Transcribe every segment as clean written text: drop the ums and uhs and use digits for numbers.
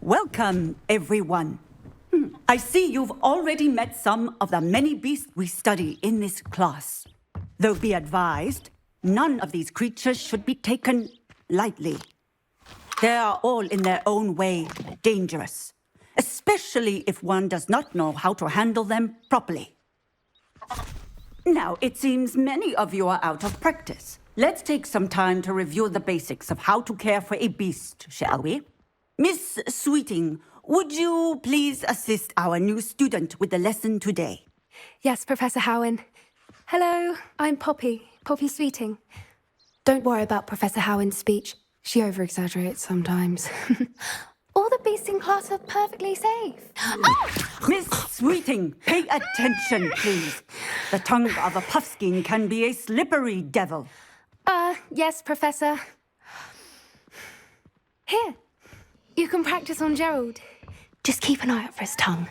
Welcome, everyone. I see you've already met some of the many beasts we study in this class. Though be advised, none of these creatures should be taken lightly. They are all in their own way dangerous, especially if one does not know how to handle them properly. Now, it seems many of you are out of practice. Let's take some time to review the basics of how to care for a beast, shall we? Miss Sweeting, would you please assist our new student with the lesson today? Yes, Professor Howen. Hello, I'm Poppy Sweeting. Don't worry about Professor Howen's speech. She over-exaggerates sometimes. All the beasts in class are perfectly safe. Miss Sweeting, pay attention, please. The tongue of a puffskein can be a slippery devil. Yes, Professor. Here, you can practice on Gerald. Just keep an eye out for his tongue.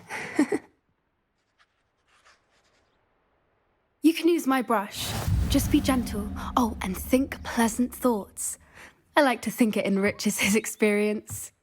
You can use my brush. Just be gentle. Oh, and think pleasant thoughts. I like to think it enriches his experience.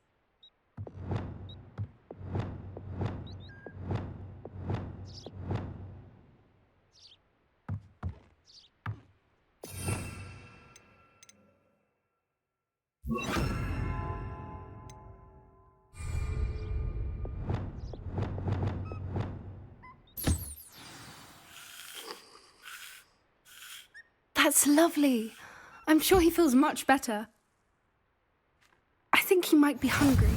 That's lovely. I'm sure he feels much better. I think he might be hungry.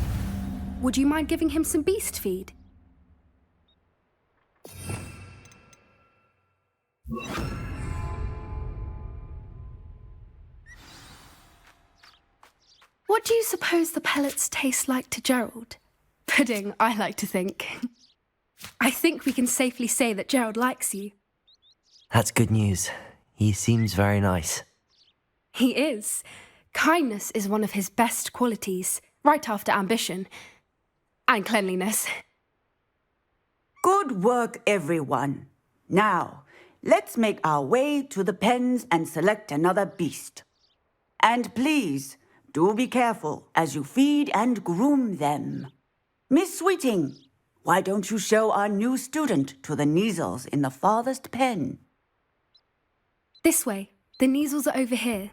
Would you mind giving him some beast feed? What do you suppose the pellets taste like to Gerald? Pudding, I like to think. I think we can safely say that Gerald likes you. That's good news. He seems very nice. He is. Kindness is one of his best qualities, right after ambition. And cleanliness. Good work, everyone. Now, let's make our way to the pens and select another beast. And please, do be careful as you feed and groom them. Miss Sweeting, why don't you show our new student to the Kneazles in the farthest pen? This way. The Kneazles are over here.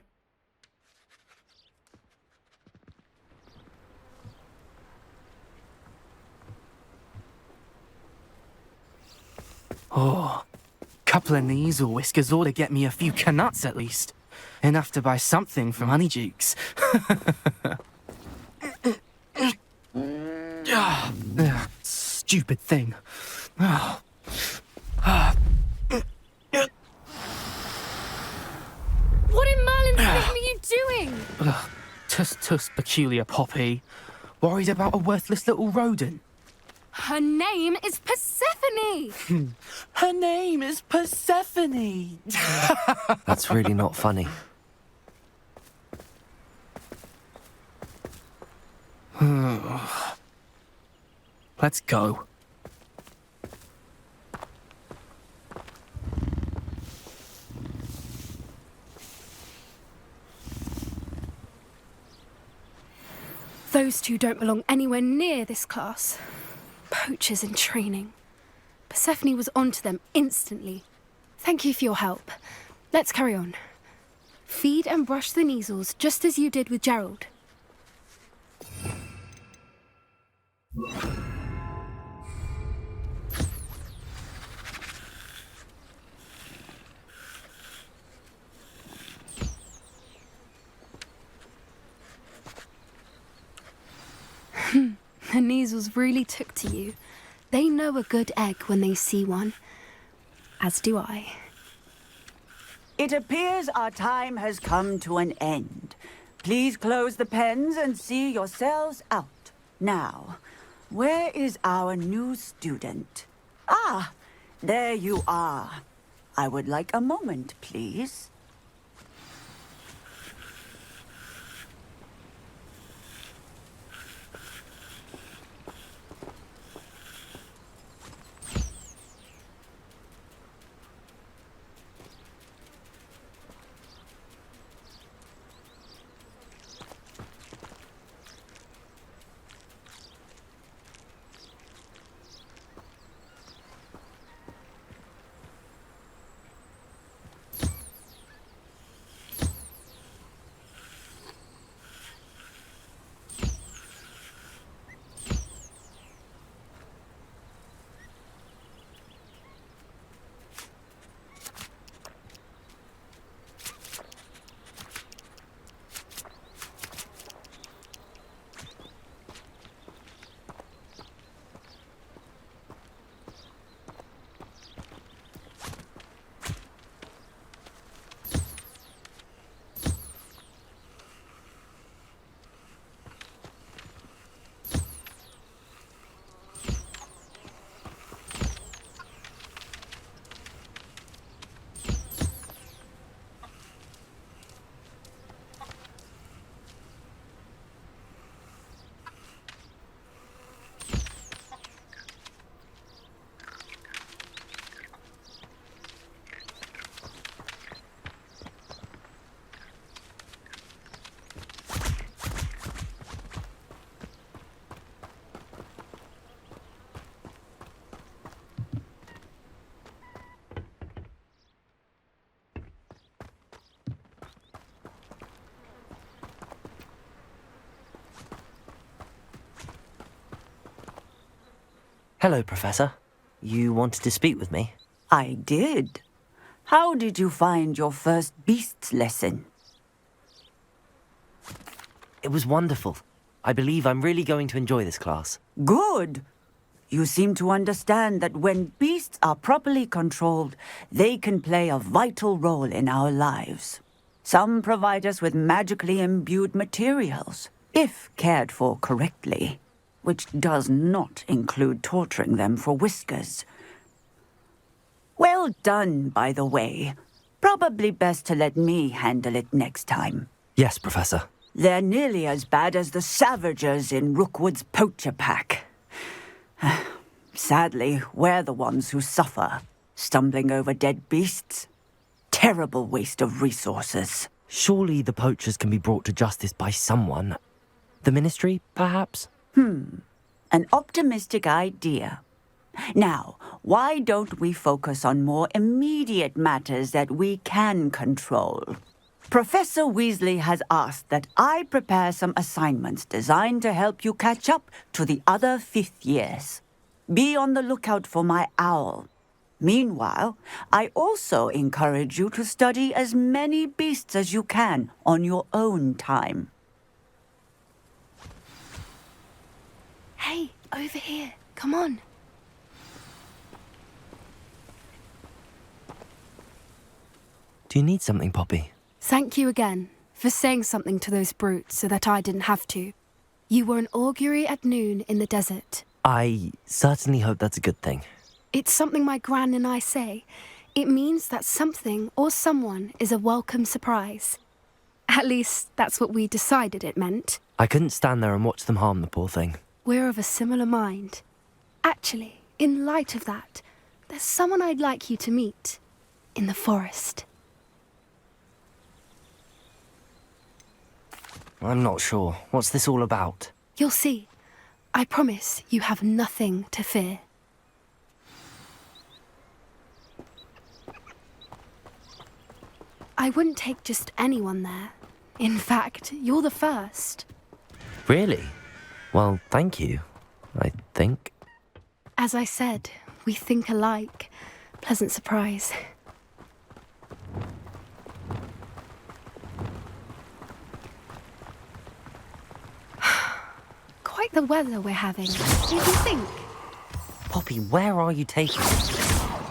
Oh, couple of Kneazle whiskers ought to get me a few canuts at least. Enough to buy something from Honeydukes. Stupid thing. What in Merlin's name are you doing? Tuss, peculiar Poppy. Worried about a worthless little rodent. Her name is Persephone! Her name is Persephone! That's really not funny. Let's go. Those two don't belong anywhere near this class. Poachers in training. Persephone was onto them instantly. Thank you for your help. Let's carry on. Feed and brush the Kneazles just as you did with Gerald. The Kneazles really took to you. They know a good egg when they see one. As do I. It appears our time has come to an end. Please close the pens and see yourselves out. Now, where is our new student? Ah, there you are. I would like a moment, please. Hello, Professor. You wanted to speak with me? I did. How did you find your first beasts lesson? It was wonderful. I believe I'm really going to enjoy this class. Good. You seem to understand that when beasts are properly controlled, they can play a vital role in our lives. Some provide us with magically imbued materials, if cared for correctly, which does not include torturing them for whiskers. Well done, by the way. Probably best to let me handle it next time. Yes, Professor. They're nearly as bad as the Savagers in Rookwood's poacher pack. Sadly, we're the ones who suffer, stumbling over dead beasts. Terrible waste of resources. Surely the poachers can be brought to justice by someone. The Ministry, perhaps? An optimistic idea. Now, why don't we focus on more immediate matters that we can control? Professor Weasley has asked that I prepare some assignments designed to help you catch up to the other fifth years. Be on the lookout for my owl. Meanwhile, I also encourage you to study as many beasts as you can on your own time. Hey, over here. Come on. Do you need something, Poppy? Thank you again for saying something to those brutes so that I didn't have to. You were an augury at noon in the desert. I certainly hope that's a good thing. It's something my gran and I say. It means that something or someone is a welcome surprise. At least, that's what we decided it meant. I couldn't stand there and watch them harm the poor thing. We're of a similar mind. Actually, in light of that, there's someone I'd like you to meet. In the forest. I'm not sure. What's this all about? You'll see. I promise you have nothing to fear. I wouldn't take just anyone there. In fact, you're the first. Really? Well, thank you, I think. As I said, we think alike. Pleasant surprise. Quite the weather we're having. Do you think? Poppy, where are you taking me?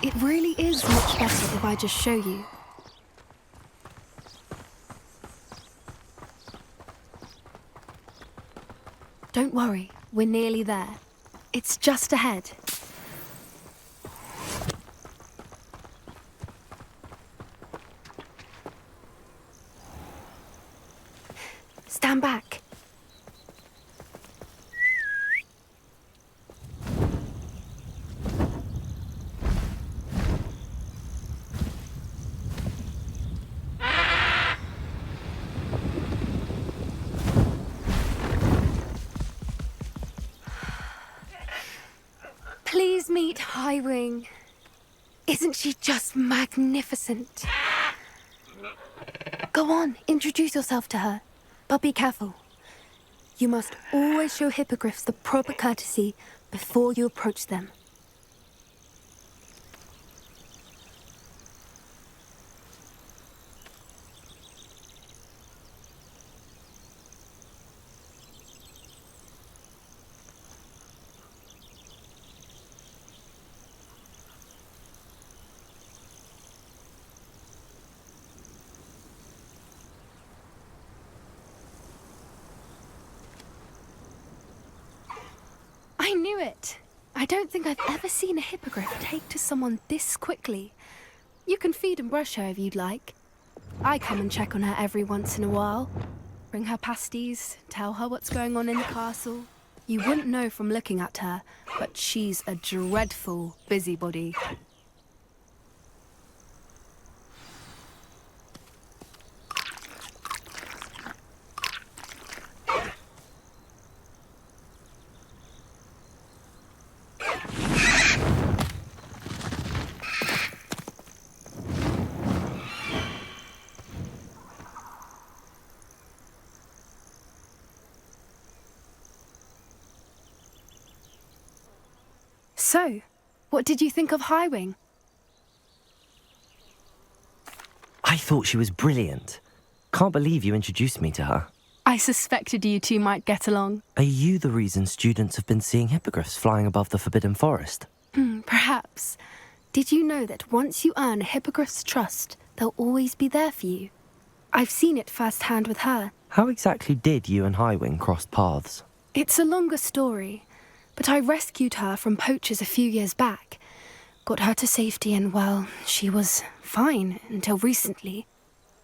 It really is much better if I just show you. Don't worry, we're nearly there. It's just ahead. stand back. Please meet Highwing. Isn't she just magnificent? Go on, introduce yourself to her. But be careful. You must always show hippogriffs the proper courtesy before you approach them. I knew it. I don't think I've ever seen a hippogriff take to someone this quickly. You can feed and brush her if you'd like. I come and check on her every once in a while. Bring her pasties, tell her what's going on in the castle. You wouldn't know from looking at her, but she's a dreadful busybody. So, what did you think of Highwing? I thought she was brilliant. Can't believe you introduced me to her. I suspected you two might get along. Are you the reason students have been seeing hippogriffs flying above the Forbidden Forest? Perhaps. Did you know that once you earn a hippogriff's trust, they'll always be there for you? I've seen it firsthand with her. How exactly did you and Highwing cross paths? It's a longer story, but I rescued her from poachers a few years back. Got her to safety and, well, she was fine until recently.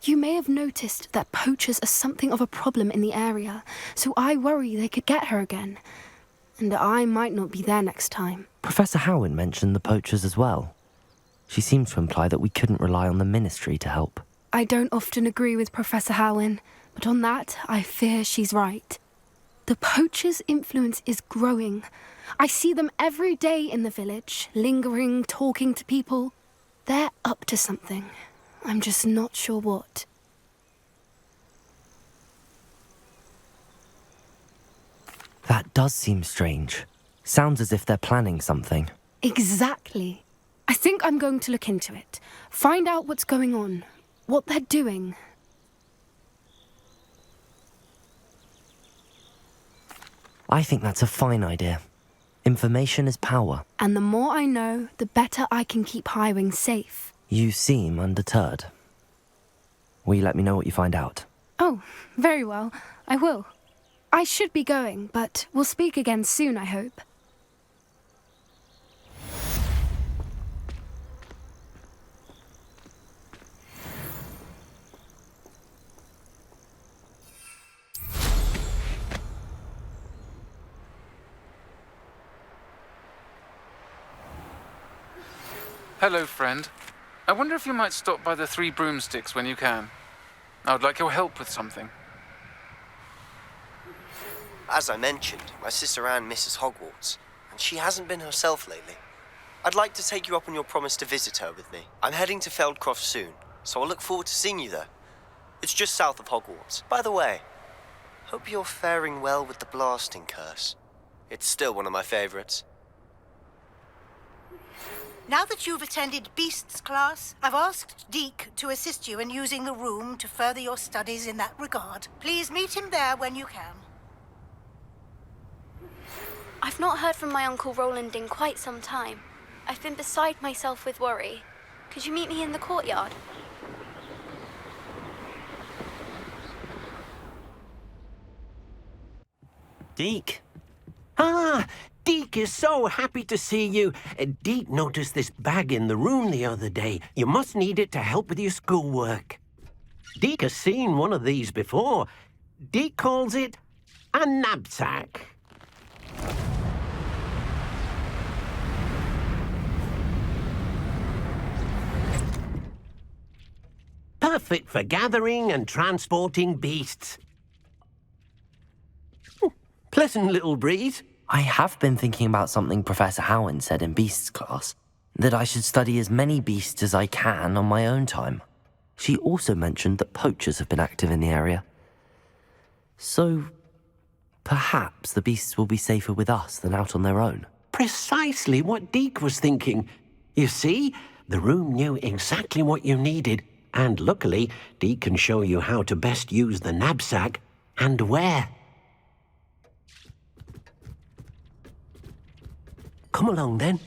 You may have noticed that poachers are something of a problem in the area, so I worry they could get her again. And I might not be there next time. Professor Howin mentioned the poachers as well. She seems to imply that we couldn't rely on the ministry to help. I don't often agree with Professor Howin, but on that, I fear she's right. The poachers' influence is growing. I see them every day in the village, lingering, talking to people. They're up to something. I'm just not sure what. That does seem strange. Sounds as if they're planning something. Exactly. I think I'm going to look into it. Find out what's going on, what they're doing. I think that's a fine idea. Information is power. And the more I know, the better I can keep Highwing safe. You seem undeterred. Will you let me know what you find out? Oh, very well. I will. I should be going, but we'll speak again soon, I hope. Hello, friend. I wonder if you might stop by the Three Broomsticks when you can. I would like your help with something. As I mentioned, my sister Anne misses Hogwarts, and she hasn't been herself lately. I'd like to take you up on your promise to visit her with me. I'm heading to Feldcroft soon, so I'll look forward to seeing you there. It's just south of Hogwarts. By the way, hope you're faring well with the blasting curse. It's still one of my favorites. Now that you've attended Beasts class, I've asked Deke to assist you in using the room to further your studies in that regard. Please meet him there when you can. I've not heard from my Uncle Roland in quite some time. I've been beside myself with worry. Could you meet me in the courtyard? Deke? Ah, Deke is so happy to see you. Deke noticed this bag in the room the other day. You must need it to help with your schoolwork. Deke has seen one of these before. Deke calls it a knapsack. Perfect for gathering and transporting beasts. Pleasant little breeze. I have been thinking about something Professor Howard said in Beasts class, that I should study as many beasts as I can on my own time. She also mentioned that poachers have been active in the area. So, perhaps the beasts will be safer with us than out on their own. Precisely what Deke was thinking. You see, the room knew exactly what you needed, and luckily, Deke can show you how to best use the knapsack and where. Come along, then.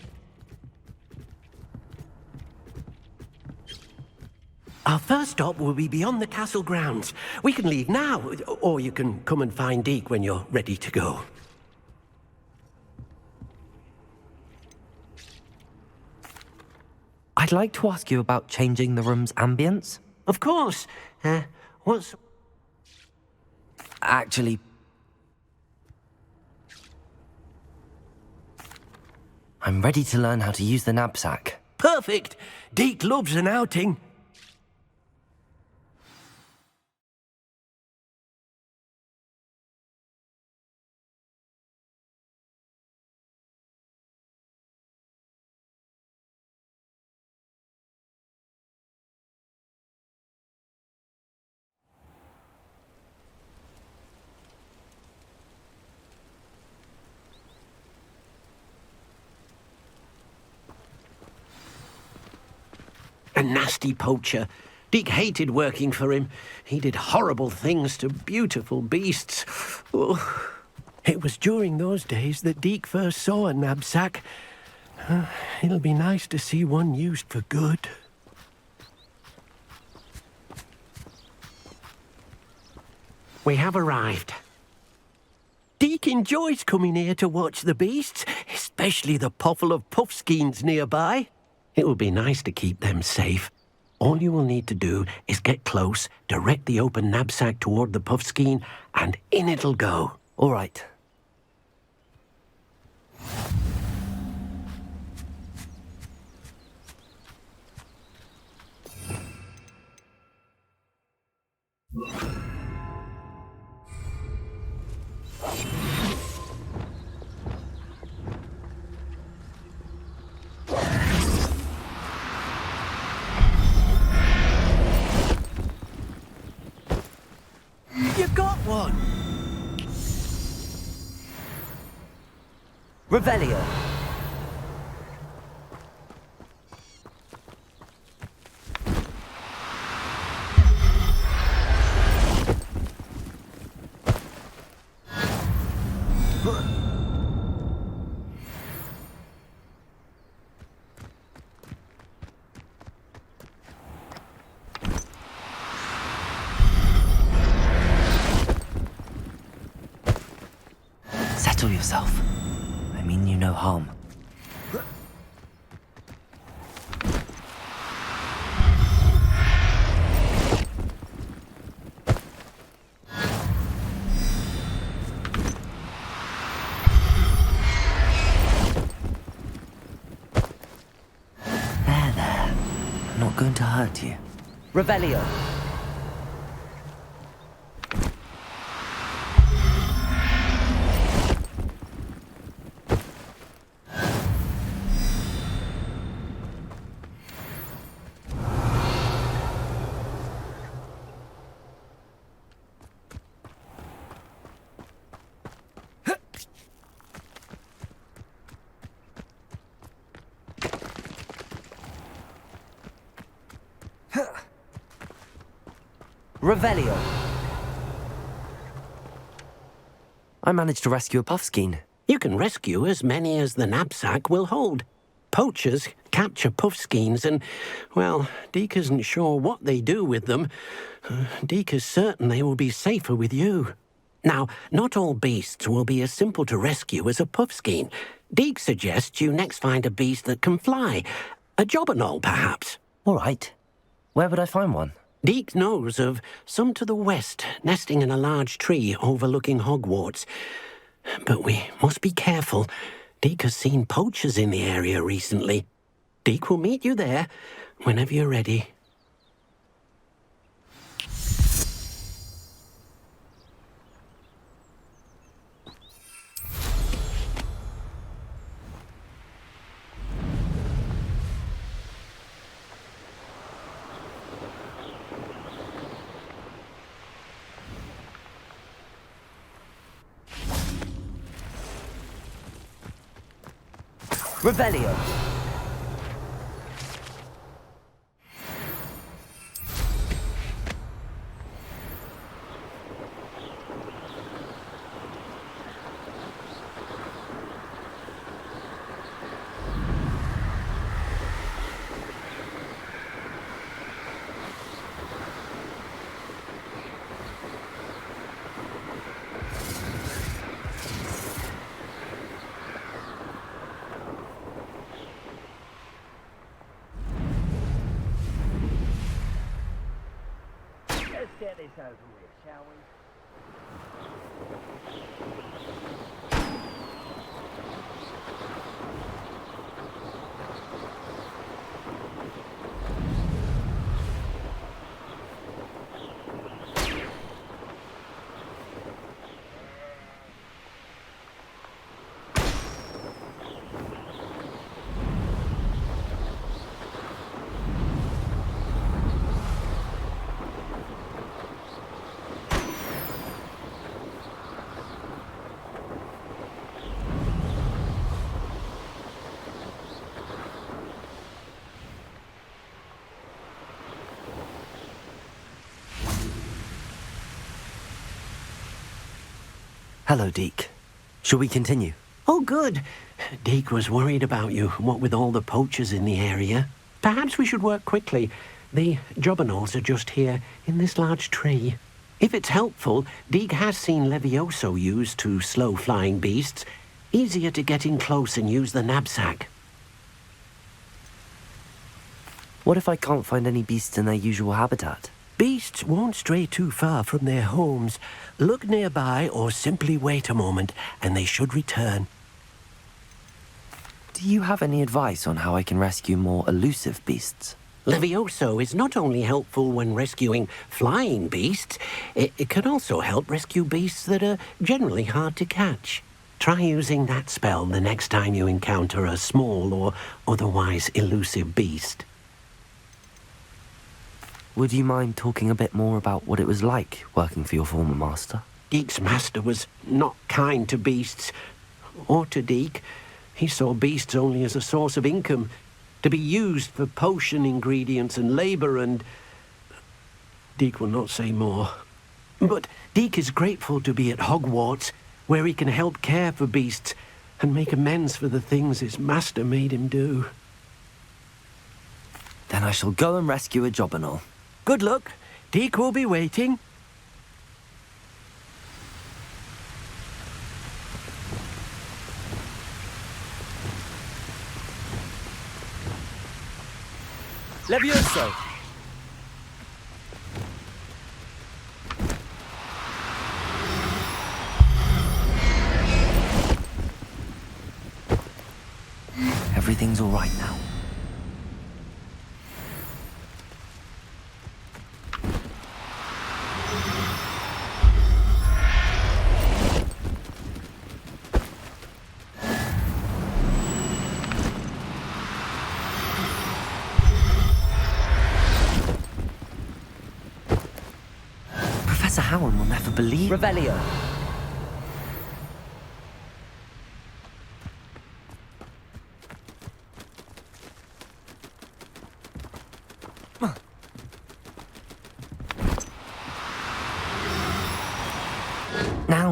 Our first stop will be beyond the castle grounds. We can leave now, or you can come and find Deke when you're ready to go. I'd like to ask you about changing the room's ambience. Of course. What's... Actually, I'm ready to learn how to use the knapsack. Perfect! Deke loves an outing. A nasty poacher. Deke hated working for him. He did horrible things to beautiful beasts. Oh. It was during those days that Deke first saw a knapsack. It'll be nice to see one used for good. We have arrived. Deke enjoys coming here to watch the beasts, especially the potful of puffskeins nearby. It will be nice to keep them safe. All you will need to do is get close, direct the open knapsack toward the puffskein, and in it'll go. All right. You got one! Revelio. Settle yourself. I mean you no harm. There. I'm not going to hurt you. Revelio. Revelio. I managed to rescue a puffskein. You can rescue as many as the knapsack will hold. Poachers capture puffskeins and, well, Deke isn't sure what they do with them. Deke is certain they will be safer with you. Now, not all beasts will be as simple to rescue as a puffskein. Deke suggests you next find a beast that can fly. A jobberknoll, perhaps. All right. Where would I find one? Deke knows of some to the west, nesting in a large tree overlooking Hogwarts. But we must be careful. Deke has seen poachers in the area recently. Deke will meet you there whenever you're ready. Revelio. Let's get this over with, shall we? Hello, Deke. Shall we continue? Oh, good. Deke was worried about you, what with all the poachers in the area. Perhaps we should work quickly. The jobberknolls are just here, in this large tree. If it's helpful, Deke has seen Levioso used to slow flying beasts. Easier to get in close and use the knapsack. What if I can't find any beasts in their usual habitat? Beasts won't stray too far from their homes. Look nearby or simply wait a moment and they should return. Do you have any advice on how I can rescue more elusive beasts? Levioso is not only helpful when rescuing flying beasts, it can also help rescue beasts that are generally hard to catch. Try using that spell the next time you encounter a small or otherwise elusive beast. Would you mind talking a bit more about what it was like working for your former master? Deke's master was not kind to beasts, or to Deke. He saw beasts only as a source of income, to be used for potion ingredients and labour, and Deke will not say more. But Deke is grateful to be at Hogwarts, where he can help care for beasts and make amends for the things his master made him do. Then I shall go and rescue a jobberknoll. Good luck. Deke will be waiting. Levioso! Everything's all right now. Professor Howard will never believe... Revelio.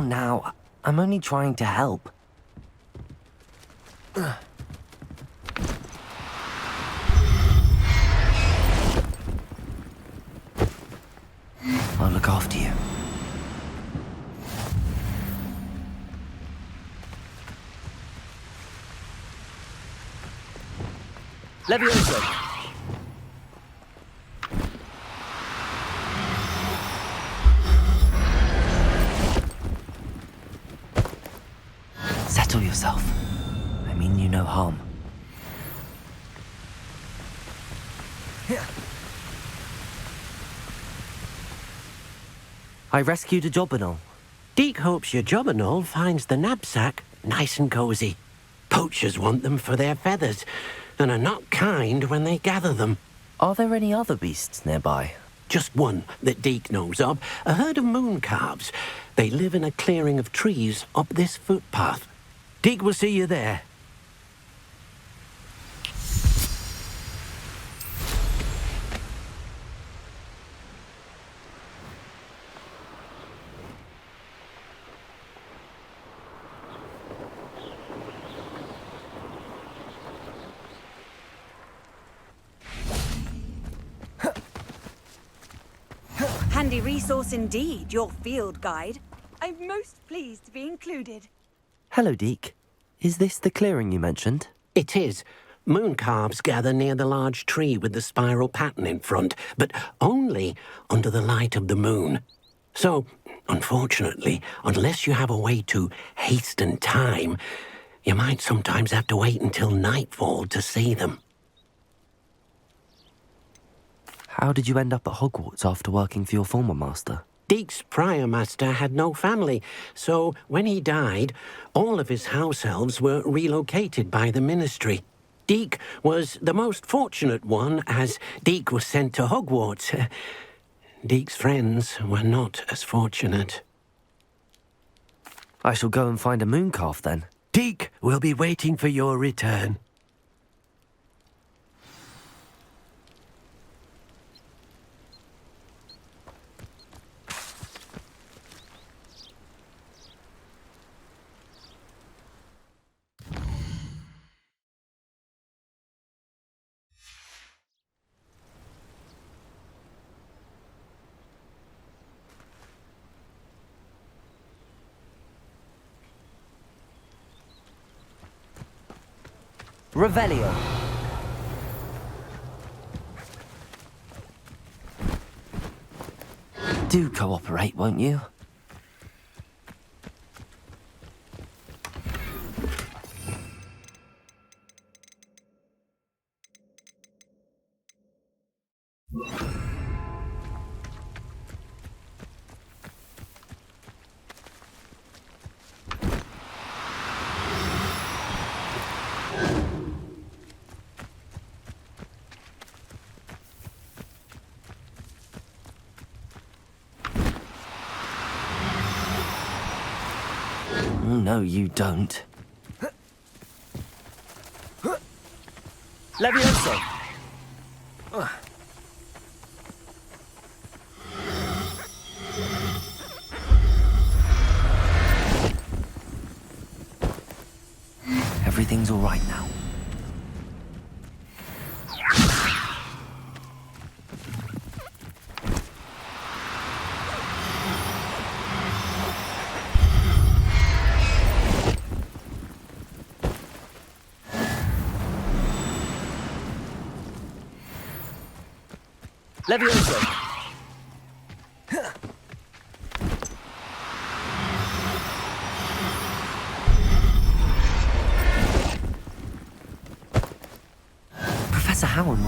Now, I'm only trying to help. I'll look after you. Levioso! I rescued a Jobberknoll. Deke hopes your Jobberknoll finds the knapsack nice and cosy. Poachers want them for their feathers, and are not kind when they gather them. Are there any other beasts nearby? Just one that Deke knows of, a herd of moon calves. They live in a clearing of trees up this footpath. Deke will see you there. Handy resource indeed, your field guide. I'm most pleased to be included. Hello, Deke. Is this the clearing you mentioned? It is. Moon calves gather near the large tree with the spiral pattern in front, but only under the light of the moon. So, unfortunately, unless you have a way to hasten time, you might sometimes have to wait until nightfall to see them. How did you end up at Hogwarts after working for your former master? Deke's prior master had no family, so when he died, all of his house elves were relocated by the ministry. Deke was the most fortunate one, as Deke was sent to Hogwarts. Deke's friends were not as fortunate. I shall go and find a moon calf then. Deke will be waiting for your return. Revelio. Do cooperate, won't you? No, you don't. Levioso! Everything's all right now. Levioso! Professor Howard.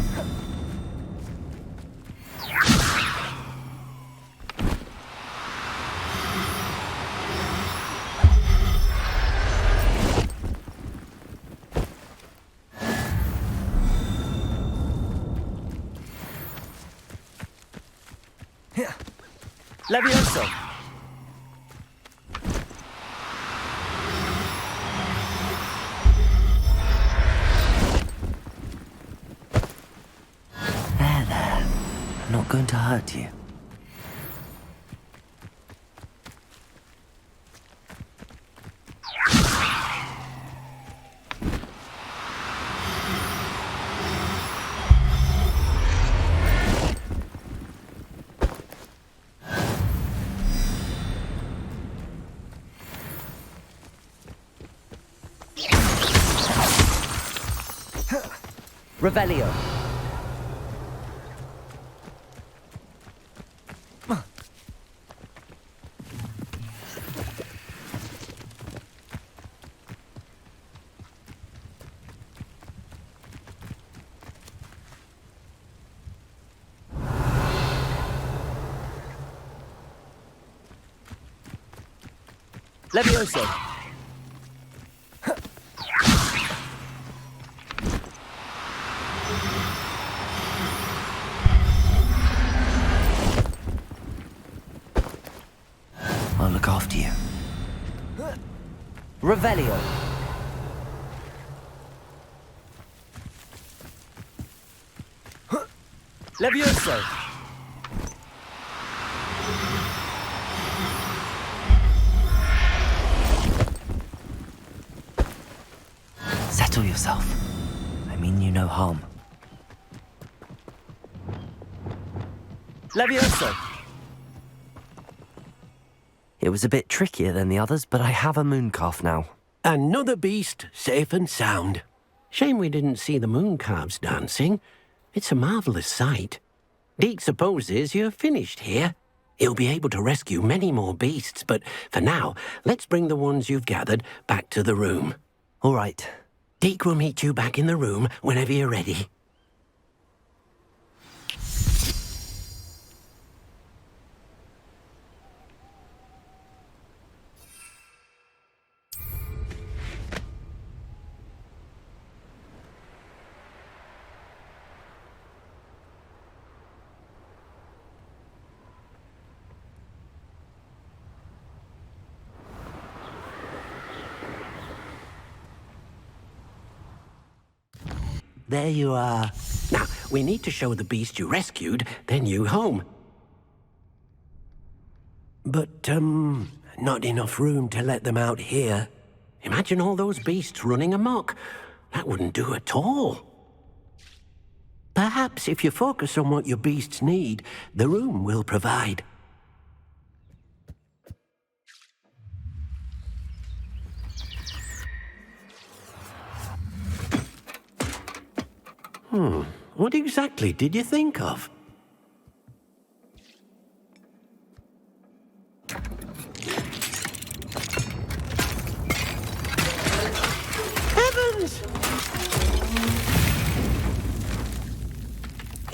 Levioso! There. I'm not going to hurt you. Revelio. Levioso! I'll look after you. Revelio! Levioso! Settle yourself. I mean you no harm. Levioso! It was a bit trickier than the others, but I have a mooncalf now. Another beast, safe and sound. Shame we didn't see the mooncalves dancing. It's a marvellous sight. Deke supposes you're finished here. He'll be able to rescue many more beasts, but for now, let's bring the ones you've gathered back to the room. All right. Deke will meet you back in the room whenever you're ready. There you are. Now, we need to show the beast you rescued their new home. But, not enough room to let them out here. Imagine all those beasts running amok. That wouldn't do at all. Perhaps if you focus on what your beasts need, the room will provide. What exactly did you think of? Heavens!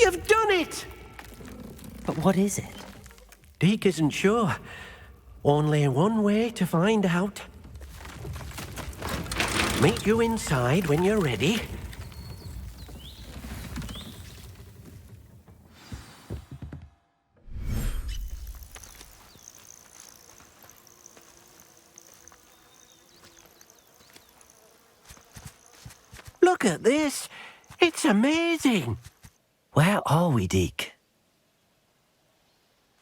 You've done it! But what is it? Deke isn't sure. Only one way to find out. Meet you inside when you're ready. Look at this. It's amazing. Where are we, Deke?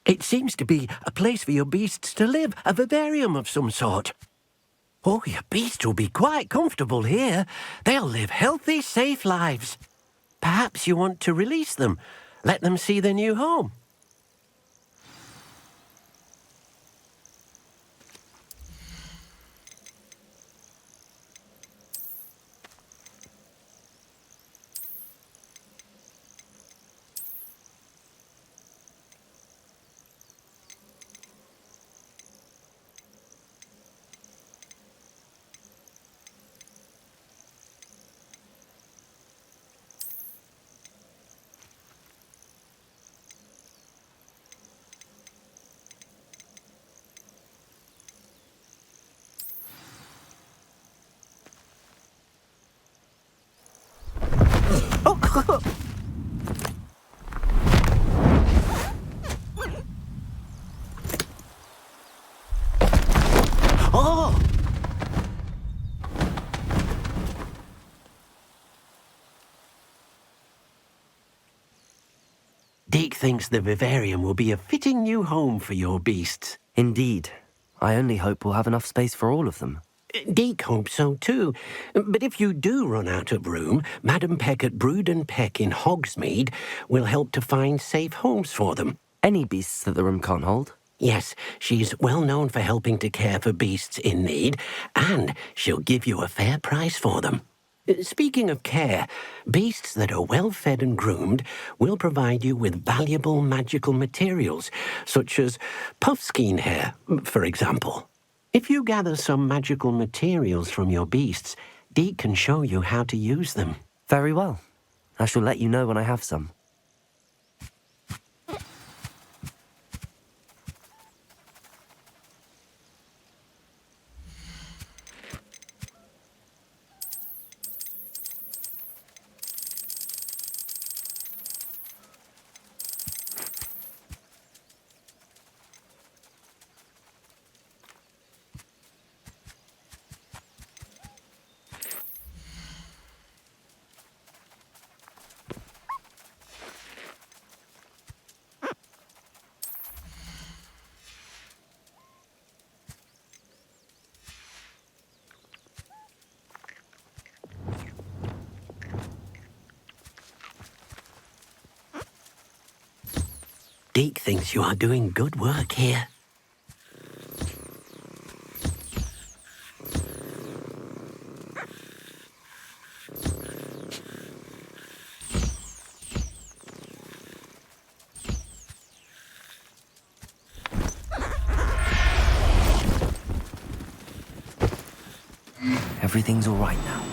It seems to be a place for your beasts to live, a vivarium of some sort. Oh, your beasts will be quite comfortable here. They'll live healthy, safe lives. Perhaps you want to release them, let them see their new home. Oh! Deke thinks the vivarium will be a fitting new home for your beasts. Indeed. I only hope we'll have enough space for all of them. Deke hopes so too. But if you do run out of room, Madam Peck at Brood and Peck in Hogsmeade will help to find safe homes for them. Any beasts that the room can't hold? Yes, she's well known for helping to care for beasts in need, and she'll give you a fair price for them. Speaking of care, beasts that are well fed and groomed will provide you with valuable magical materials, such as puffskein hair, for example. If you gather some magical materials from your beasts, Deke can show you how to use them. Very well. I shall let you know when I have some. Deke thinks you are doing good work here. Everything's all right now.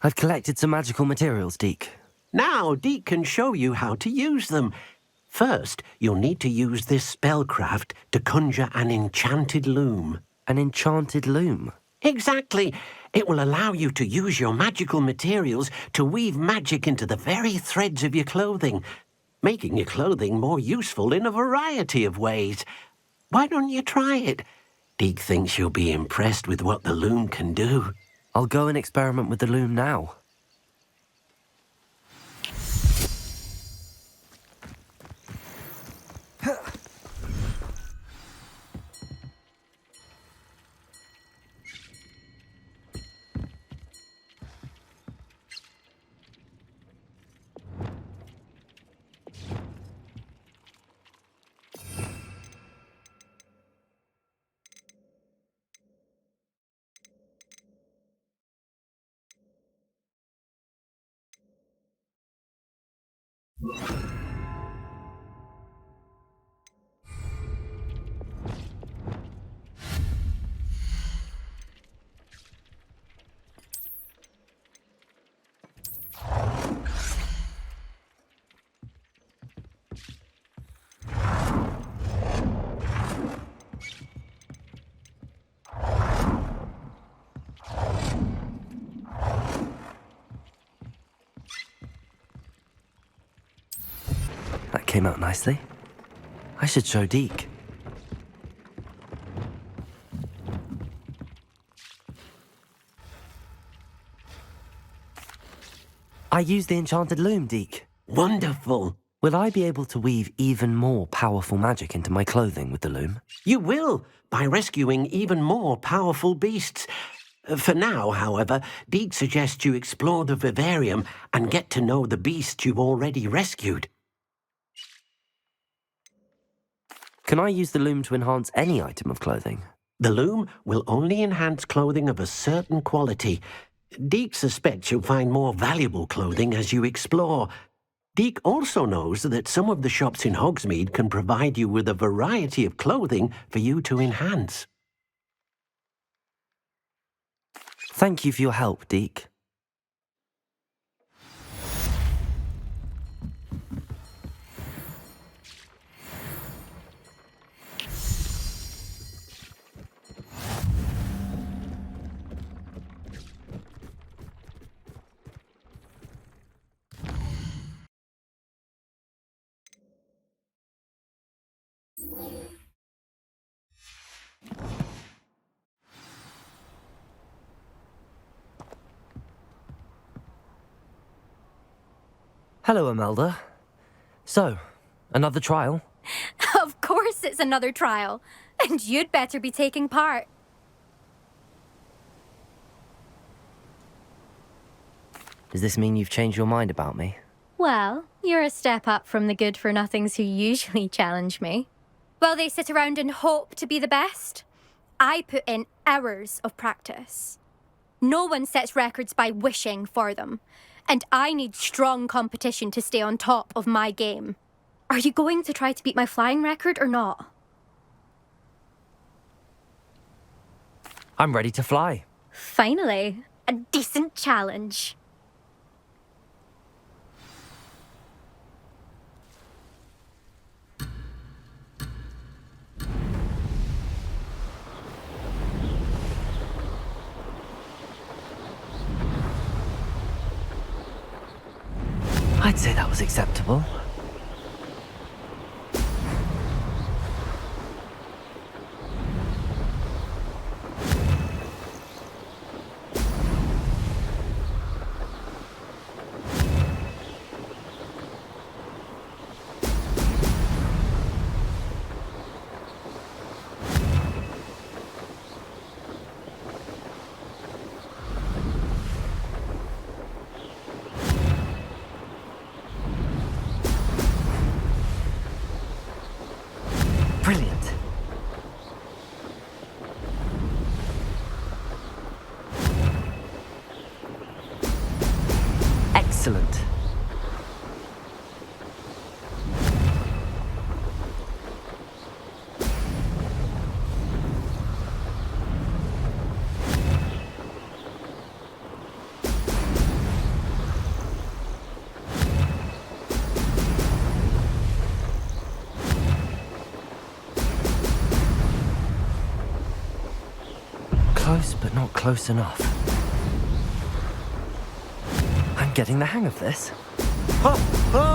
I've collected some magical materials, Deke. Now, Deke can show you how to use them. First, you'll need to use this spellcraft to conjure an enchanted loom. An enchanted loom? Exactly. It will allow you to use your magical materials to weave magic into the very threads of your clothing, making your clothing more useful in a variety of ways. Why don't you try it? Deke thinks you'll be impressed with what the loom can do. I'll go and experiment with the loom now. came out nicely. I should show Deke. I used the enchanted loom, Deke. Wonderful. Will I be able to weave even more powerful magic into my clothing with the loom? You will, by rescuing even more powerful beasts. For now, however, Deke suggests you explore the vivarium and get to know the beasts you've already rescued. Can I use the loom to enhance any item of clothing? The loom will only enhance clothing of a certain quality. Deke suspects you'll find more valuable clothing as you explore. Deke also knows that some of the shops in Hogsmeade can provide you with a variety of clothing for you to enhance. Thank you for your help, Deke. Hello, Imelda. So, another trial? Of course it's another trial. And you'd better be taking part. Does this mean you've changed your mind about me? Well, you're a step up from the good-for-nothings who usually challenge me. Well, they sit around and hope to be the best. I put in hours of practice. No one sets records by wishing for them. And I need strong competition to stay on top of my game. Are you going to try to beat my flying record or not? I'm ready to fly. Finally, a decent challenge. I'd say that was acceptable. Brilliant. Excellent. Close, but not close enough. I'm getting the hang of this. Ho! Ho!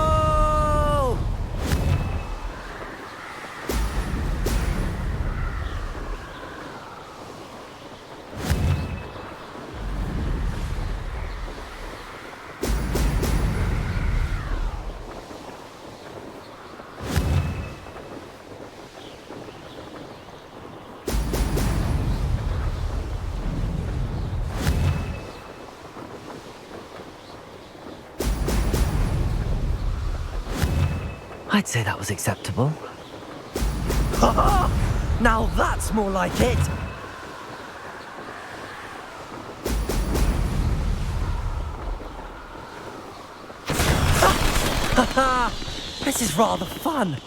I'd say that was acceptable. Ha ha! Now that's more like it! Ha ha! This is rather fun!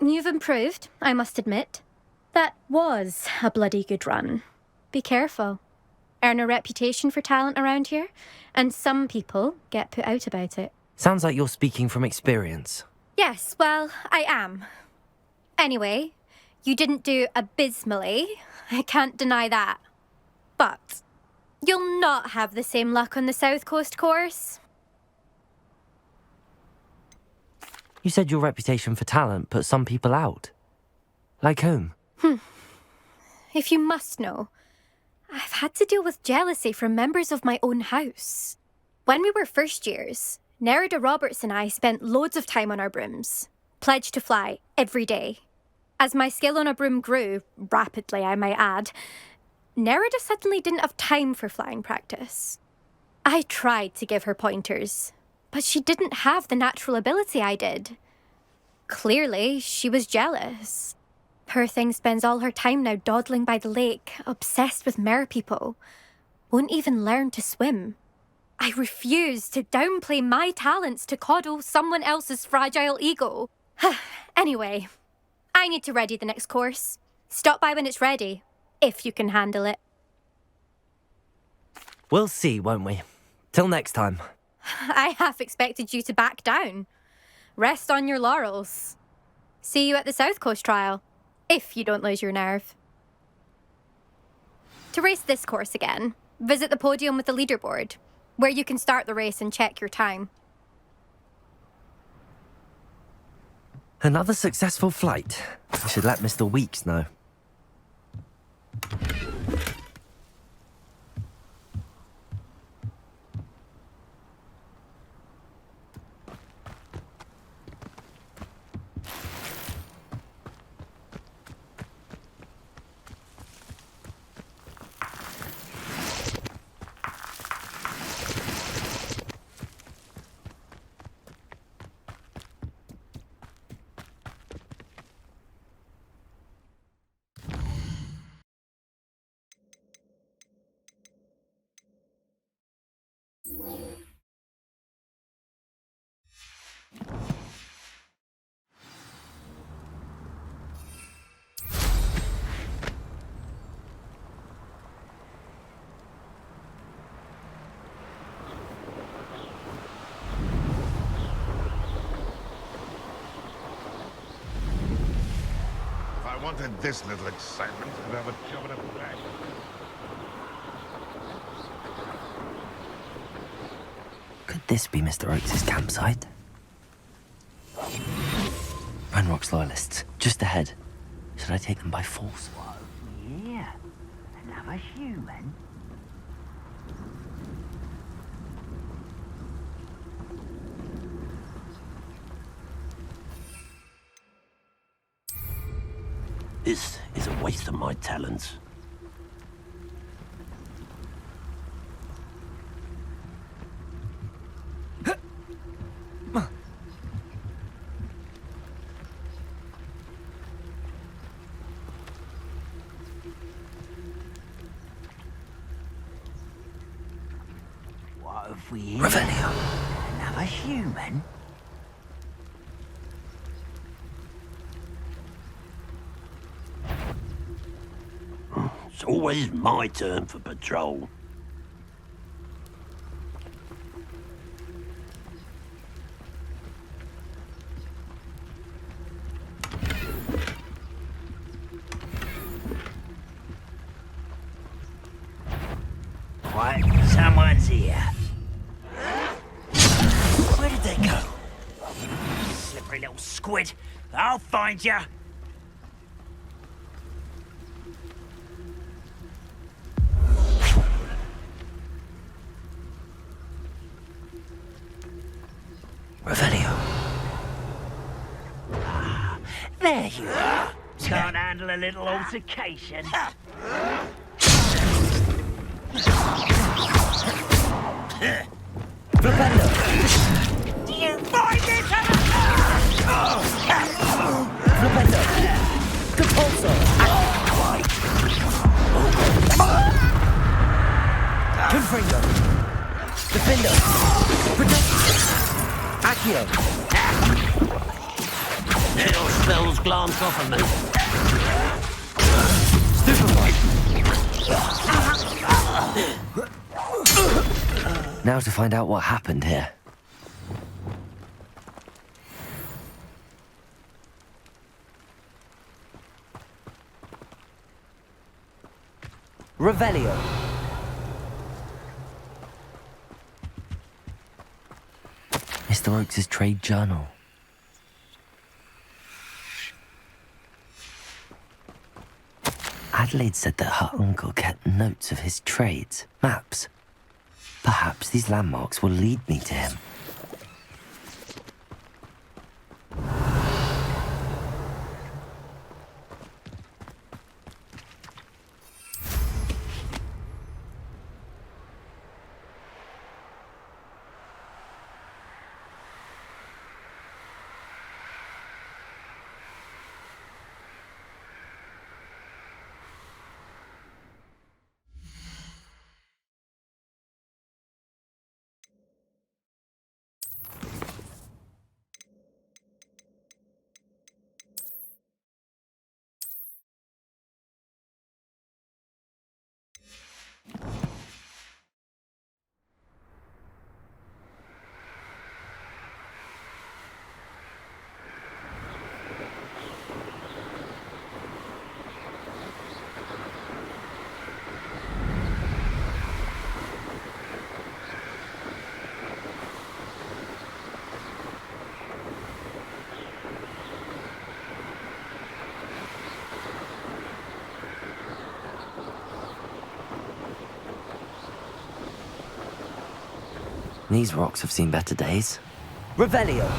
You've improved, I must admit. That was a bloody good run. Be careful. Earn a reputation for talent around here, and some people get put out about it. Sounds like you're speaking from experience. Yes, well, I am. Anyway, you didn't do abysmally. I can't deny that. But you'll not have the same luck on the South Coast course. You said your reputation for talent put some people out. Like whom? If you must know, I've had to deal with jealousy from members of my own house. When we were first years, Nerida Roberts and I spent loads of time on our brooms, pledged to fly every day. As my skill on a broom grew, rapidly I might add, Nerida suddenly didn't have time for flying practice. I tried to give her pointers, but she didn't have the natural ability I did. Clearly, she was jealous. Poor thing spends all her time now dawdling by the lake, obsessed with merpeople. Won't even learn to swim. I refuse to downplay my talents to coddle someone else's fragile ego. Anyway, I need to ready the next course. Stop by when it's ready, if you can handle it. We'll see, won't we? Till next time. I half expected you to back down. Rest on your laurels. See you at the South Coast trial, if you don't lose your nerve. To race this course again, visit the podium with the leaderboard, where you can start the race and check your time. Another successful flight. I should let Mr. Weeks know. If I wanted this little excitement, I'd have a job in a bag. Could this be Mr. Oakes' campsite? Ranrock's loyalists, just ahead. Should I take them by force? Yeah, another human. This is a waste of my talents. What have we here? Revelio. Another human? It's always my turn for patrol. What? Someone's here. Where did they go? Slippery little squid. I'll find you. Revelio. There you are. Can't handle a little altercation. Do you find this? Flipendo. Compulso. Confringo. Defendo. Accio. Little spells glance off of me. Now to find out what happened here. Revelio. Mr. Oakes' trade journal. Adelaide said that her uncle kept notes of his trades, maps. Perhaps these landmarks will lead me to him. These rocks have seen better days. Revelio.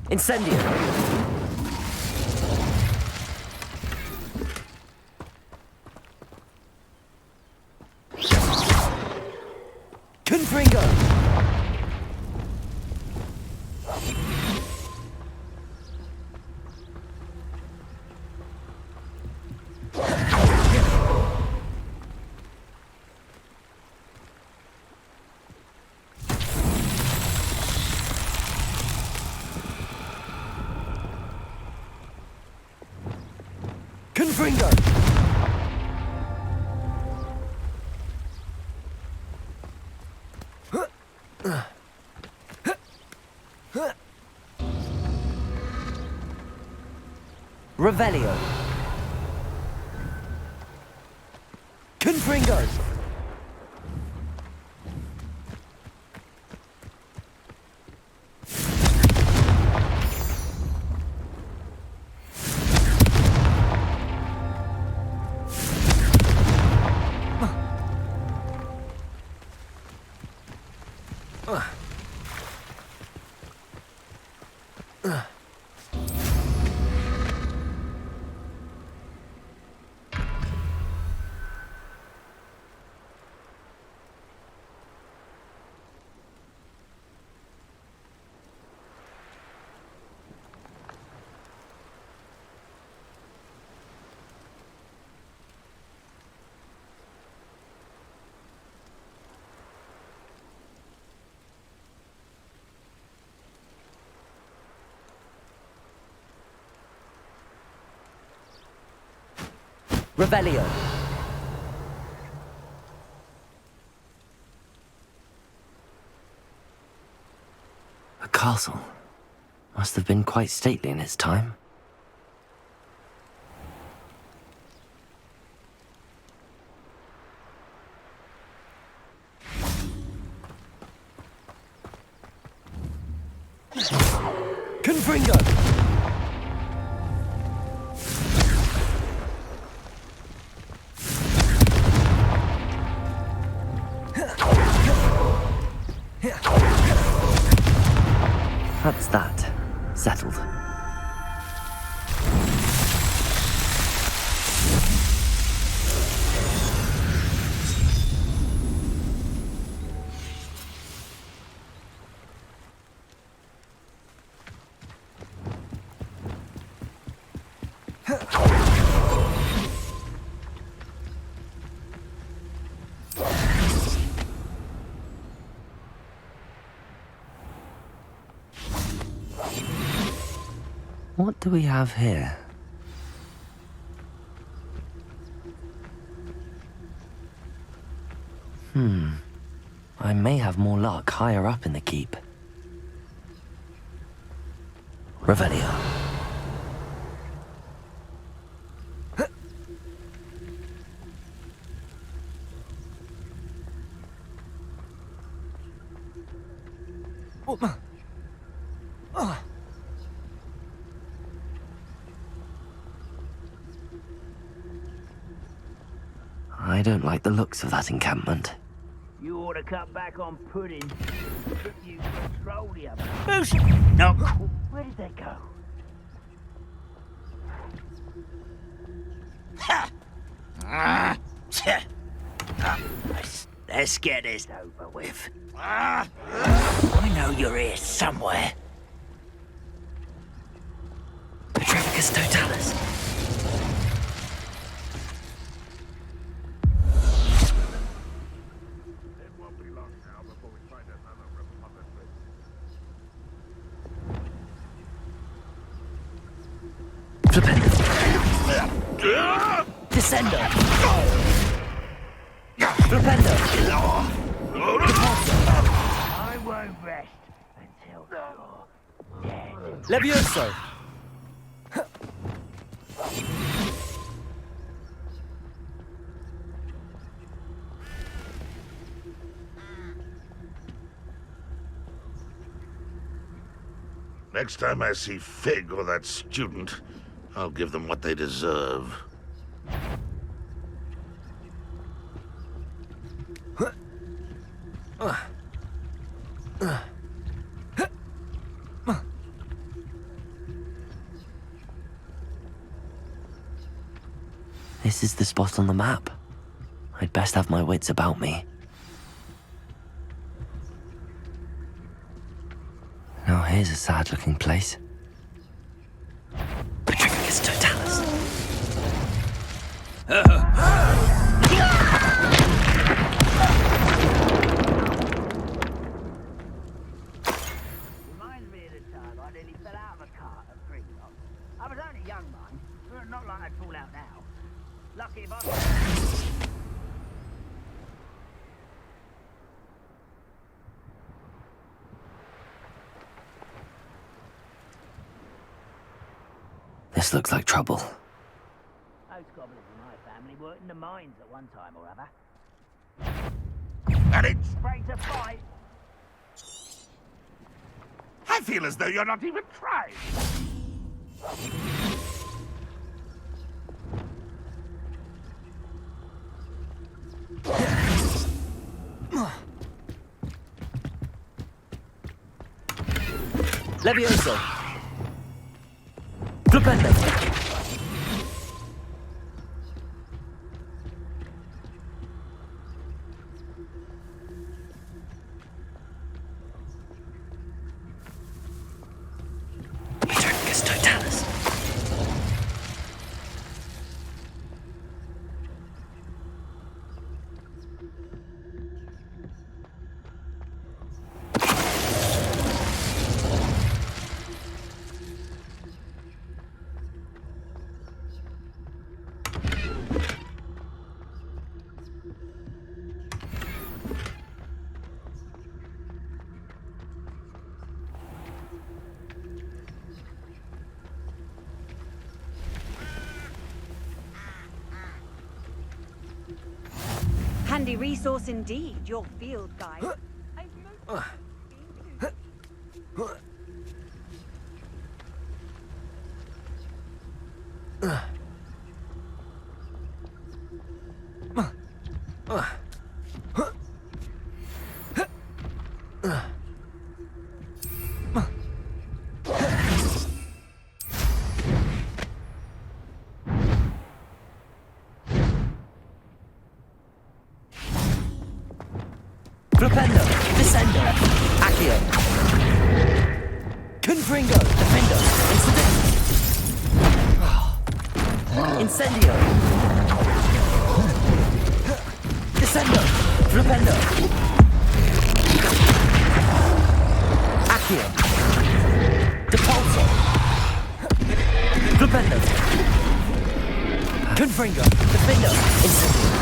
Incendio. Confringo. Confringo. Revelio. Confringo. Revelio. A castle. Must have been quite stately in its time. Confringo. That's that. Settled. What do we have here? I may have more luck higher up in the keep. Revelio. I don't like the looks of that encampment. You ought to cut back on pudding. Took you for a stroll the other. No. Where did they go? Ha! Let's get this over with. I know you're here somewhere. Petrificus totalis. Descendo. Flipendo. I won't rest until you're dead. Levioso! Next time I see Fig or that student, I'll give them what they deserve. This is the spot on the map. I'd best have my wits about me. Now here's a sad-looking place. Petrificus totalis. Reminds me of the time I nearly fell out of a cart at Greenlock. I was only young, mind, but not like I'd fall out now. Lucky if I... This looks like trouble. Those goblins in my family worked in the mines at one time or other. And it... Afraid to fight. I feel as though you're not even trying. Levioso! Flipendo! Petrificus totalis. Handy resource indeed, your field guide. Flipendo. Descendo. Accio. Confringo. Defendo. Incident. Incendio! Descendo! Flipendo! Accio! Depulso! Flipendo! Confringo! Defendo! Incendio!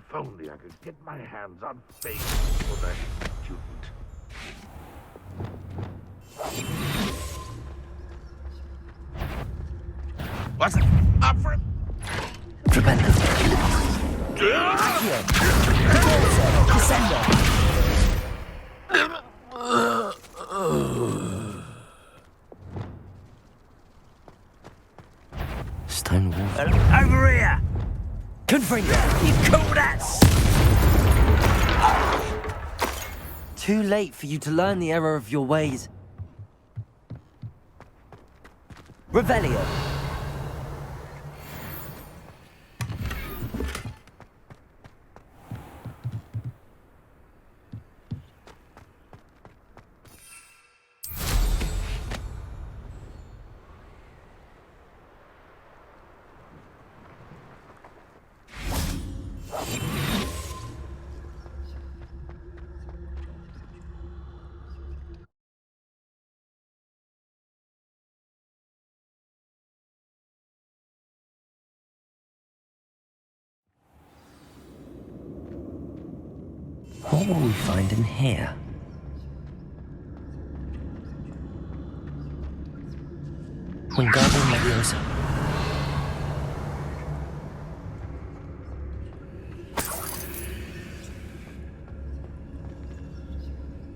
If only I could get my hands on face for that student. What's it? Up for it? Flipendo! Accio! Depulso! Descendo! Stone wall. Over here! Confringo! You call that? Too late for you to learn the error of your ways. Revelio! What will we find in here? Wingardium Leviosa.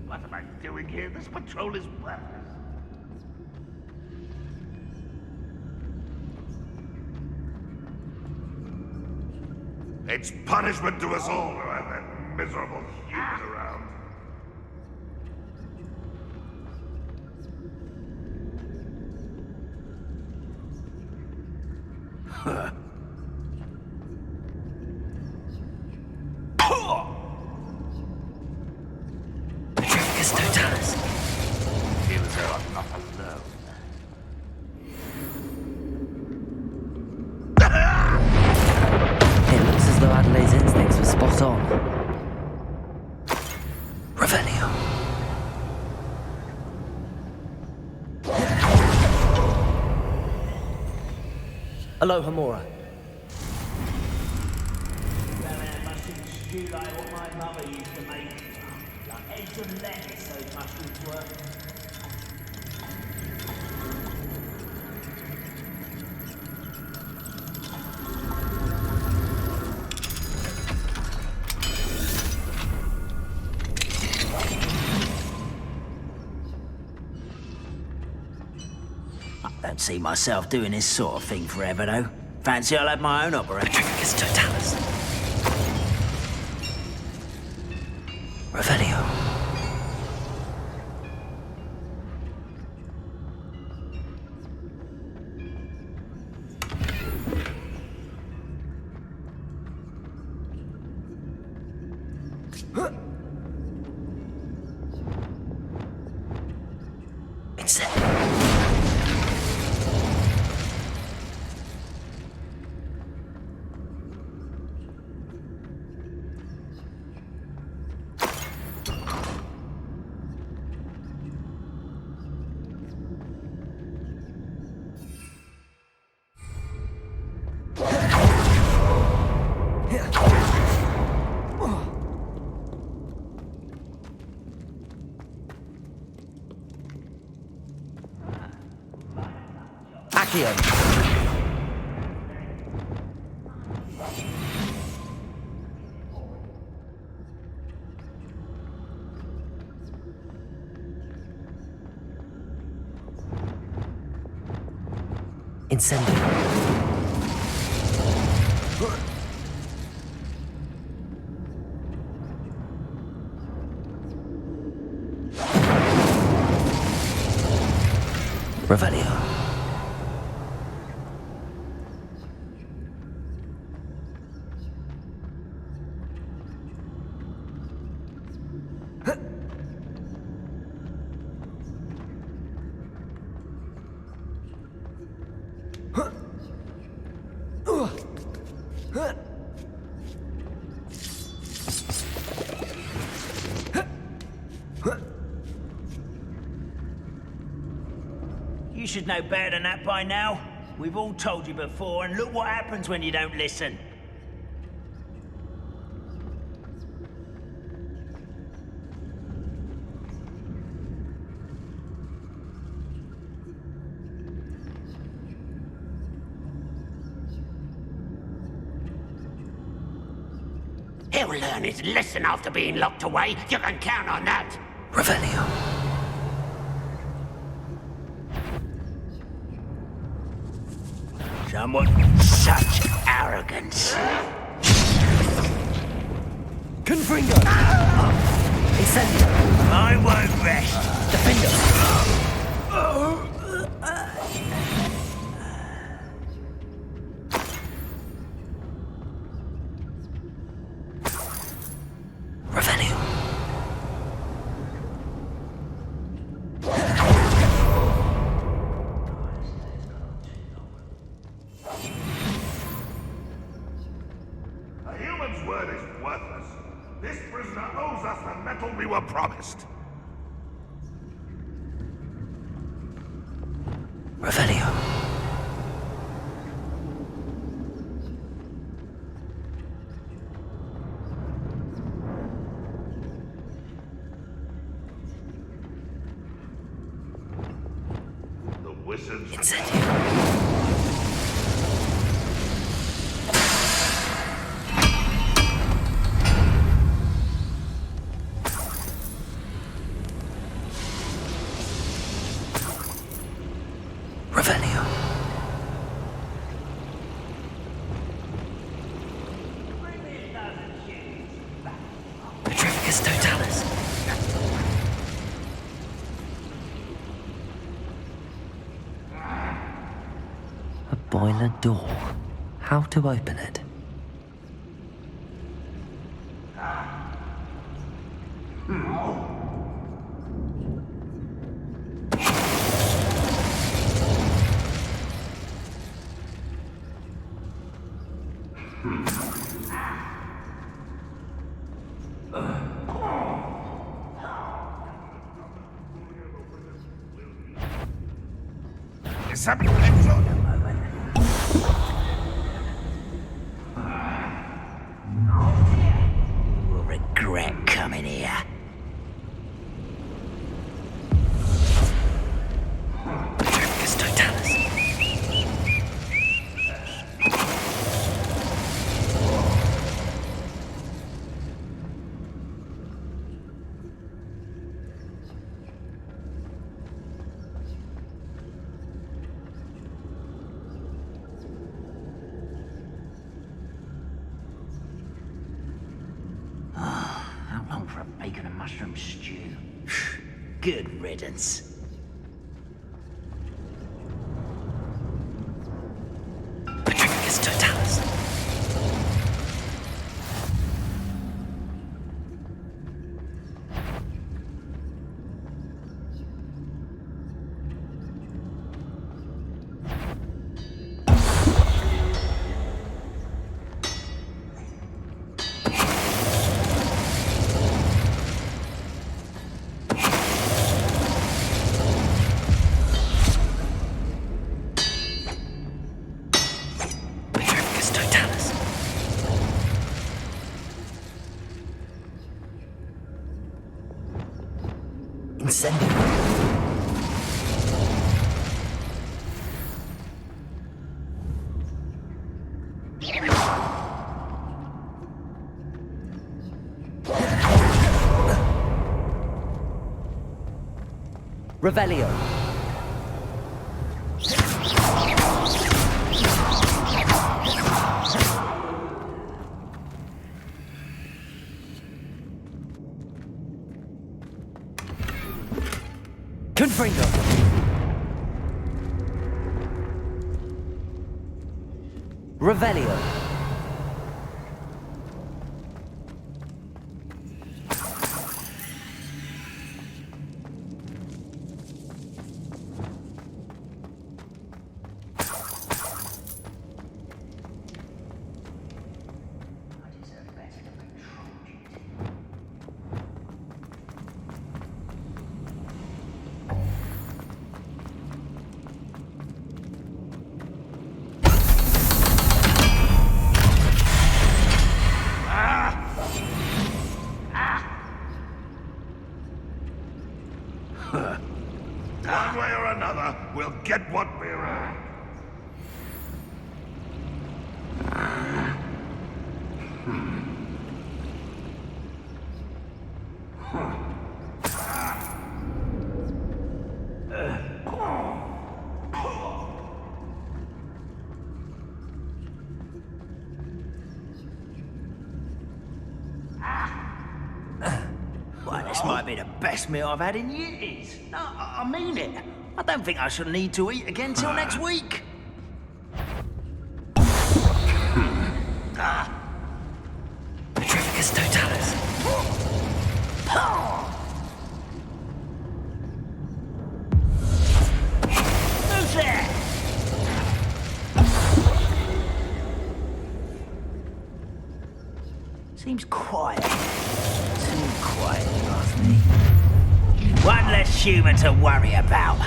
What am I doing here? This patrol is worthless. It's punishment to us all to have that miserable human around. Petrificus Totalis. Feel as though I'm not alone. It looks as though Adelaide's instincts were spot on. Revelio. Alohomora. Stew like what my mother used to make. Like eggs and lettuce, those mushrooms were. I don't see myself doing this sort of thing forever, though. Fancy I'll have my own opera. Petrificus Totalis. Revelio. Accio. Incendio. Revelio. You should know better than that by now. We've all told you before, and look what happens when you don't listen. He'll learn his lesson after being locked away. You can count on that. Revelio. Somewhat such arrogance. Confringo! Incendio! I won't rest. Defendo! Revelio. A human's word is worthless. This prisoner owes us the metal we were promised. Revelio. The wizards... Incendio. Revelio. Petrificus Totalis. A boiler door. How to open it? You will regret coming here. Petrificus Totalis. How long for a bacon and mushroom stew? Good riddance. Petrificus Totalis. Petrificus Totalis. Incendio. Revelio. Confringo. Revelio. One way or another, we'll get what we're earned. Well, this might be the best meal I've had in years. No, I mean it. I don't think I shall need to eat again till next week. Petrificus totalis. Who's there? Seems quiet. Too quiet, if you ask me. One less human to worry about.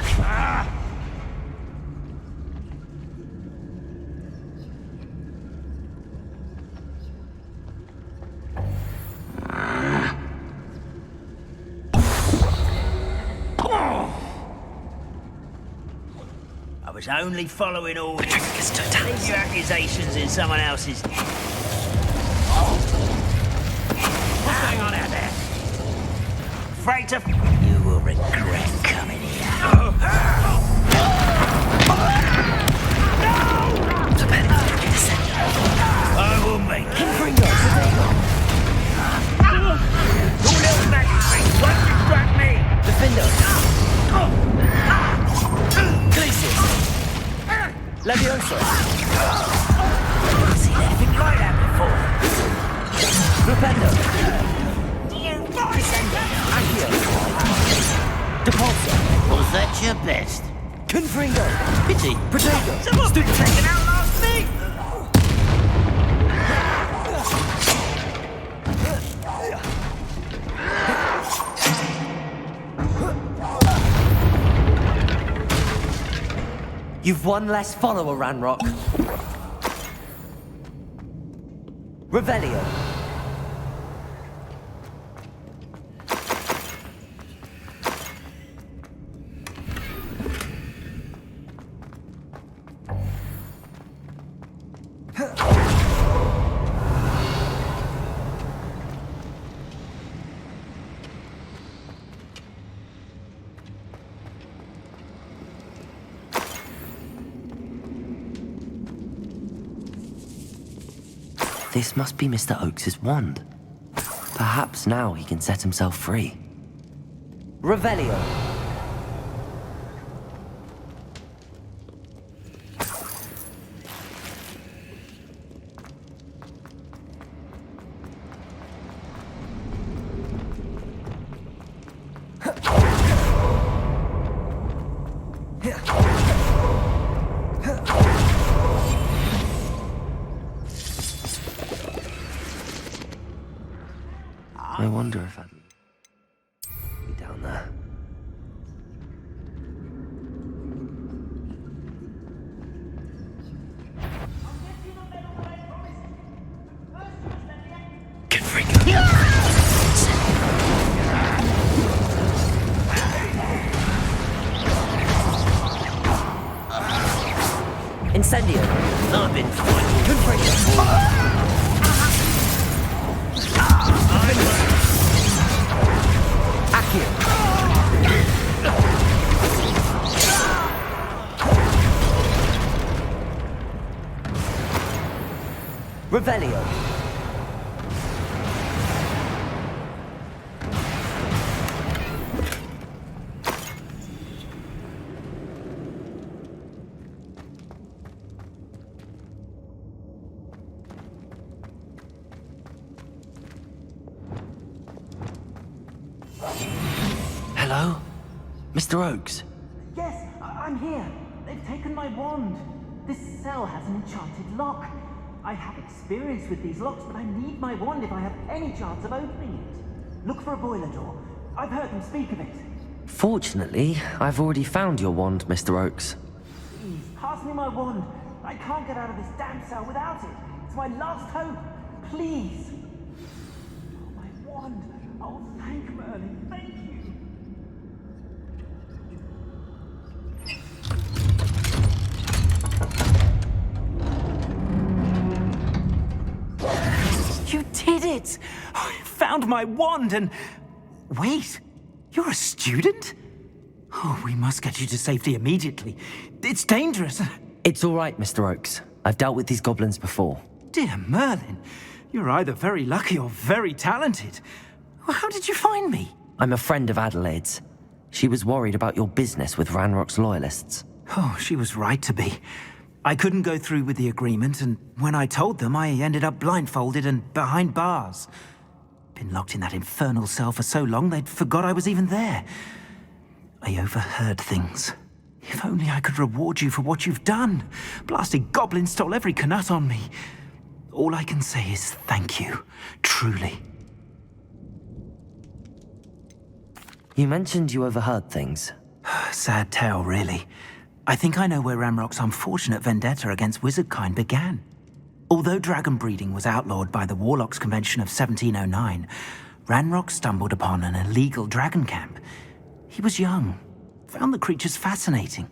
I was only following orders. Leave your accusations in someone else's. What's going on out there? Afraid to... You will regret coming here. I will make it. Your little magic thing won't distract me. Defender. Glacius. Levioso. I've seen anything like that before. Rependo. Accio. Depulso. Was that your best? Confringo. Pity. Protego. Someone's been taken out last week! You've one less follower, Ranrock. Revelio. This must be Mr. Oakes's wand. Perhaps now he can set himself free. Revelio. I wonder if I'd be down there. Incendio. I've been fighting. Confringo. Revelio. Mr. Oakes? Yes, I'm here. They've taken my wand. This cell has an enchanted lock. I have experience with these locks, but I need my wand if I have any chance of opening it. Look for a boiler door. I've heard them speak of it. Fortunately, I've already found your wand, Mr. Oakes. Please, pass me my wand. I can't get out of this damn cell without it. It's my last hope. Please. Oh, my wand. Oh, thank Merlin. Thank you. You did it! I found my wand and... Wait, you're a student? Oh, we must get you to safety immediately. It's dangerous. It's all right, Mr. Oakes. I've dealt with these goblins before. Dear Merlin, you're either very lucky or very talented. How did you find me? I'm a friend of Adelaide's. She was worried about your business with Ranrock's loyalists. Oh, she was right to be. I couldn't go through with the agreement, and when I told them, I ended up blindfolded and behind bars. Been locked in that infernal cell for so long, they'd forgot I was even there. I overheard things. If only I could reward you for what you've done. Blasted goblin stole every Knut on me. All I can say is thank you, truly. You mentioned you overheard things. Sad tale, really. I think I know where Ranrock's unfortunate vendetta against wizardkind began. Although dragon breeding was outlawed by the Warlocks Convention of 1709, Ranrock stumbled upon an illegal dragon camp. He was young, found the creatures fascinating.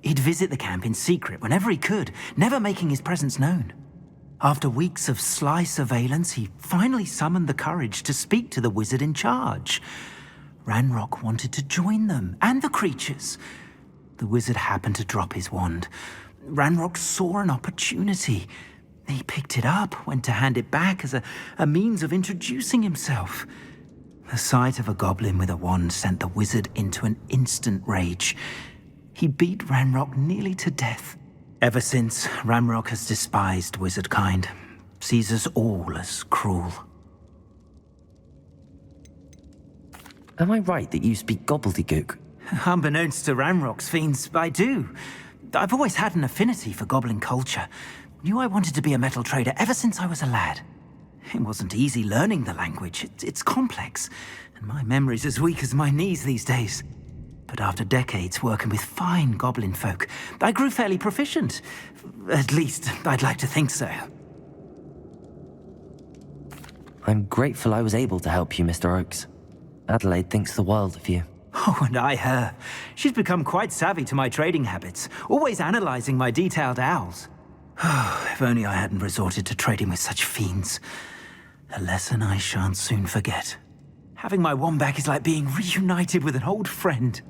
He'd visit the camp in secret whenever he could, never making his presence known. After weeks of sly surveillance, he finally summoned the courage to speak to the wizard in charge. Ranrock wanted to join them, and the creatures. The wizard happened to drop his wand. Ranrock saw an opportunity. He picked it up, went to hand it back as a means of introducing himself. The sight of a goblin with a wand sent the wizard into an instant rage. He beat Ranrock nearly to death. Ever since, Ranrock has despised wizardkind, sees us all as cruel. Am I right that you speak gobbledygook? Unbeknownst to Ranrock's fiends, I do. I've always had an affinity for goblin culture. Knew I wanted to be a metal trader ever since I was a lad. It wasn't easy learning the language. It's complex, and my memory's as weak as my knees these days. But after decades working with fine goblin folk, I grew fairly proficient. At least, I'd like to think so. I'm grateful I was able to help you, Mr. Oakes. Adelaide thinks the world of you. Oh, and I her. She's become quite savvy to my trading habits, always analyzing my detailed owls. Oh, if only I hadn't resorted to trading with such fiends. A lesson I shan't soon forget. Having my wand back is like being reunited with an old friend.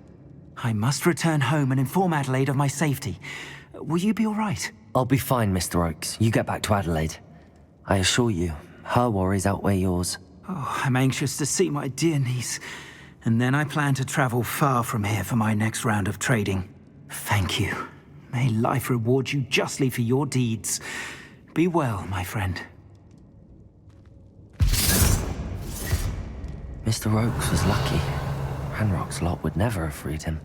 I must return home and inform Adelaide of my safety. Will you be all right? I'll be fine, Mr. Oakes. You get back to Adelaide. I assure you, her worries outweigh yours. Oh, I'm anxious to see my dear niece. And then I plan to travel far from here for my next round of trading. Thank you. May life reward you justly for your deeds. Be well, my friend. Mr. Oakes was lucky. Ranrock's lot would never have freed him.